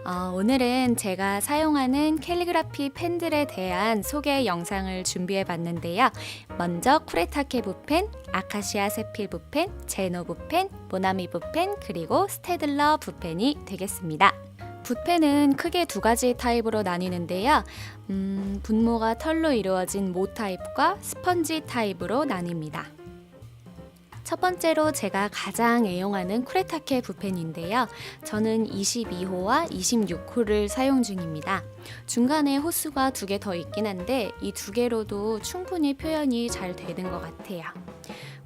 오늘은 제가 사용하는 캘리그라피 펜들에 대한 소개 영상을 준비해 봤는데요. 먼저 쿠레타케 붓펜, 아카시아 세필 붓펜, 제노 붓펜, 모나미 붓펜, 그리고 스테들러 붓펜이 되겠습니다. 붓펜은 크게 두 가지 타입으로 나뉘는데요. 분모가 털로 이루어진 모 타입과 스펀지 타입으로 나뉩니다. 첫 번째로 제가 가장 애용하는 쿠레타케 붓펜인데요. 저는 22호와 26호를 사용 중입니다. 중간에 호수가 두 개 더 있긴 한데 이 두 개로도 충분히 표현이 잘 되는 것 같아요.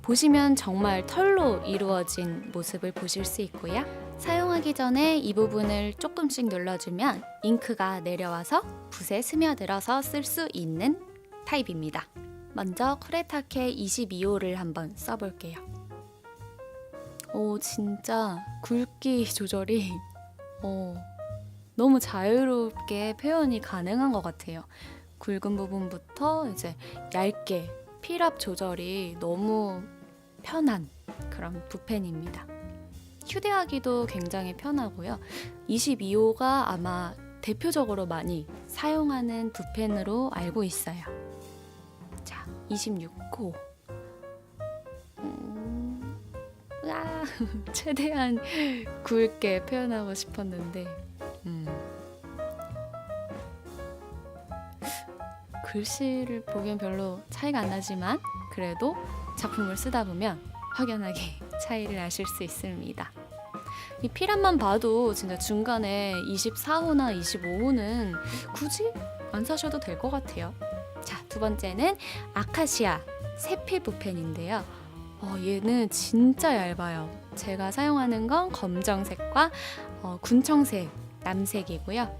보시면 정말 털로 이루어진 모습을 보실 수 있고요. 사용하기 전에 이 부분을 조금씩 눌러주면 잉크가 내려와서 붓에 스며들어서 쓸 수 있는 타입입니다. 먼저 쿠레타케 22호를 한번 써볼게요. 진짜 굵기 조절이 너무 자유롭게 표현이 가능한 것 같아요. 굵은 부분부터 이제 얇게 필압 조절이 너무 편한 그런 붓펜입니다. 휴대하기도 굉장히 편하고요. 22호가 아마 대표적으로 많이 사용하는 붓펜으로 알고 있어요. 26호. 최대한 굵게 표현하고 싶었는데 글씨를 보기엔 별로 차이가 안 나지만 그래도 작품을 쓰다 보면 확연하게 차이를 아실 수 있습니다. 이 필압만 봐도 진짜 중간에 24호나 25호는 굳이 안 사셔도 될 것 같아요. 자, 두 번째는 아카시아 세필 붓펜인데요. 얘는 진짜 얇아요. 제가 사용하는 건 검정색과 군청색, 남색이고요.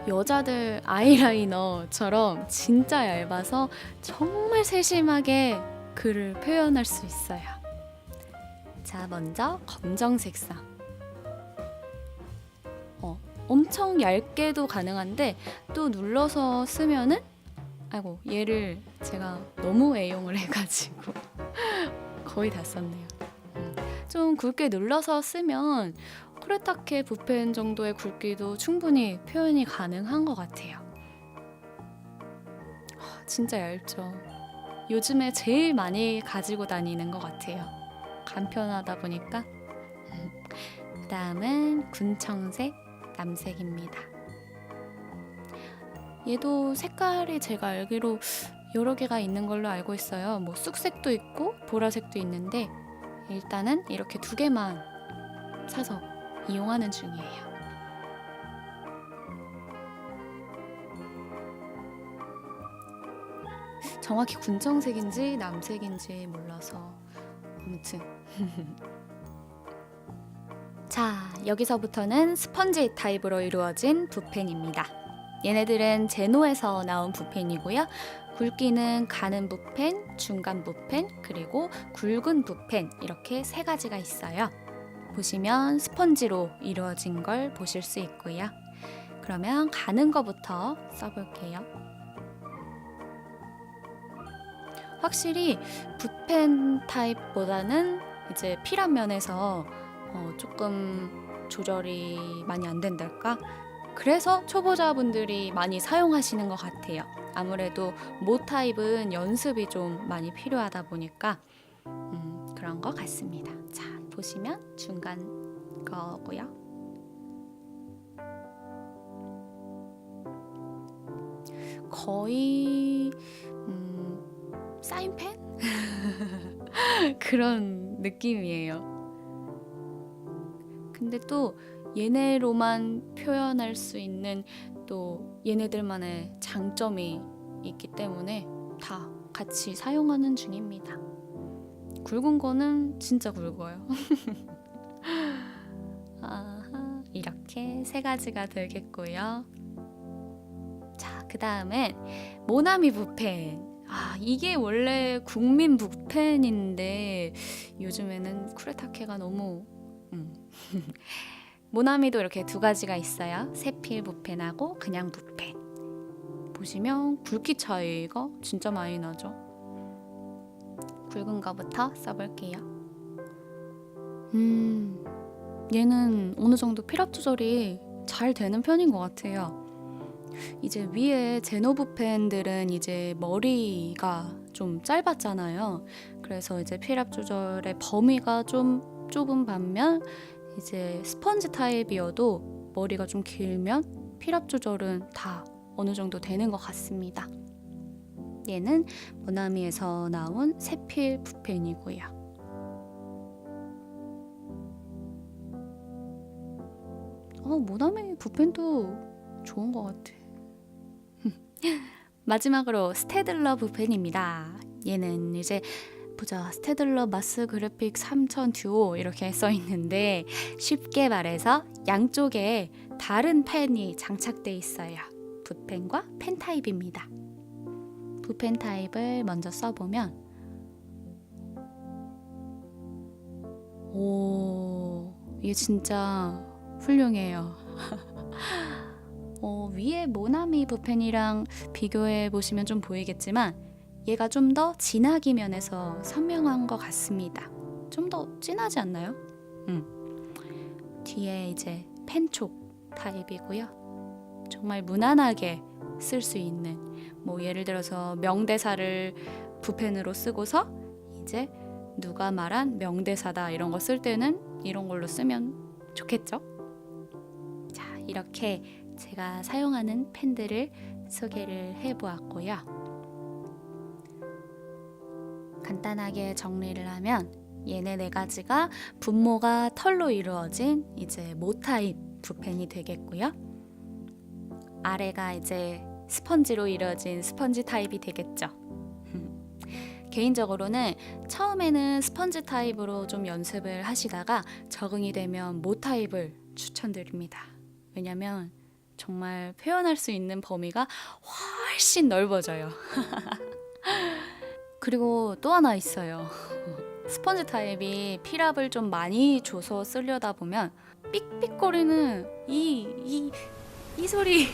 여자들 아이라이너처럼 진짜 얇아서 정말 세심하게 글을 표현할 수 있어요. 자, 먼저 검정색상. 엄청 얇게도 가능한데 또 눌러서 쓰면은 얘를 제가 너무 애용을 해가지고 거의 다 썼네요. 좀 굵게 눌러서 쓰면 쿠레타케 붓펜 정도의 굵기도 충분히 표현이 가능한 것 같아요. 진짜 얇죠. 요즘에 제일 많이 가지고 다니는 것 같아요. 간편하다 보니까. 그 다음은 군청색, 남색입니다. 얘도 색깔이 제가 알기로 여러 개가 있는 걸로 알고 있어요. 쑥색도 있고 보라색도 있는데 일단은 이렇게 두 개만 사서 이용하는 중이에요. 정확히 군청색인지 남색인지 몰라서 아무튼 자, 여기서부터는 스펀지 타입으로 이루어진 붓펜입니다. 얘네들은 제노에서 나온 붓펜이고요. 굵기는 가는 붓펜, 중간 붓펜, 그리고 굵은 붓펜 이렇게 세 가지가 있어요. 보시면 스펀지로 이루어진 걸 보실 수 있고요. 그러면 가는 거부터 써볼게요. 확실히 붓펜 타입보다는 이제 필압 면에서 조금 조절이 많이 안 된달까? 그래서 초보자분들이 많이 사용하시는 것 같아요. 아무래도 모 타입은 연습이 좀 많이 필요하다 보니까 그런 것 같습니다. 자, 보시면 중간 거고요. 거의 사인펜? 그런 느낌이에요. 근데 또 얘네로만 표현할 수 있는 또 얘네들만의 장점이 있기 때문에 다 같이 사용하는 중입니다. 굵은 거는 진짜 굵어요. 이렇게 세 가지가 되겠고요. 자, 그 다음엔 모나미 붓펜. 이게 원래 국민 붓펜인데 요즘에는 쿠레타케가 너무 모나미도 이렇게 두 가지가 있어요. 세필 붓펜하고 그냥 붓펜. 보시면 굵기 차이가 진짜 많이 나죠. 굵은 거부터 써볼게요. 얘는 어느 정도 필압 조절이 잘 되는 편인 것 같아요. 이제 위에 제노브 펜들은 이제 머리가 좀 짧았잖아요. 그래서 이제 필압 조절의 범위가 좀 좁은 반면 이제 스펀지 타입이어도 머리가 좀 길면 필압 조절은 다 어느 정도 되는 것 같습니다. 얘는 모나미에서 나온 세필 붓펜이고요. 모나미 붓펜도 좋은 것 같아. 마지막으로 스테들러 붓펜입니다. 얘는 이제 보자, 스테들러 마스 그래픽 3000 듀오 이렇게 써 있는데 쉽게 말해서 양쪽에 다른 펜이 장착돼 있어요. 붓펜과 펜 타입입니다. 붓펜 타입을 먼저 써보면 이게 진짜 훌륭해요. 위에 모나미 붓펜이랑 비교해 보시면 좀 보이겠지만 얘가 좀 더 진하기 면에서 선명한 것 같습니다. 좀 더 진하지 않나요? 뒤에 이제 펜촉 타입이고요. 정말 무난하게 쓸 수 있는, 뭐 예를 들어서 명대사를 붓펜으로 쓰고서 이제 누가 말한 명대사다 이런 거 쓸 때는 이런 걸로 쓰면 좋겠죠? 자, 이렇게 제가 사용하는 펜들을 소개를 해보았고요. 간단하게 정리를 하면 얘네 네 가지가 분모가 털로 이루어진 이제 모 타입 붓펜이 되겠고요. 아래가 이제 스펀지로 이루어진 스펀지 타입이 되겠죠. 개인적으로는 처음에는 스펀지 타입으로 좀 연습을 하시다가 적응이 되면 모 타입을 추천드립니다. 왜냐면 정말 표현할 수 있는 범위가 훨씬 넓어져요. 그리고 또 하나 있어요. 스펀지 타입이 필압을 좀 많이 줘서 쓰려다 보면 삑삑거리는 이 소리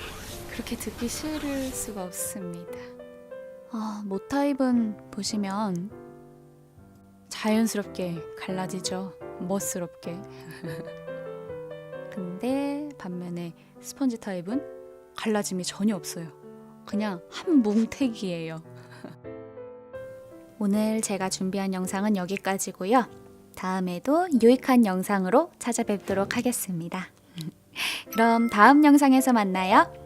그렇게 듣기 싫을 수가 없습니다. 모 타입은 보시면 자연스럽게 갈라지죠. 멋스럽게. 근데 반면에 스펀지 타입은 갈라짐이 전혀 없어요. 그냥 한 뭉태기예요. 오늘 제가 준비한 영상은 여기까지고요. 다음에도 유익한 영상으로 찾아뵙도록 하겠습니다. 그럼 다음 영상에서 만나요.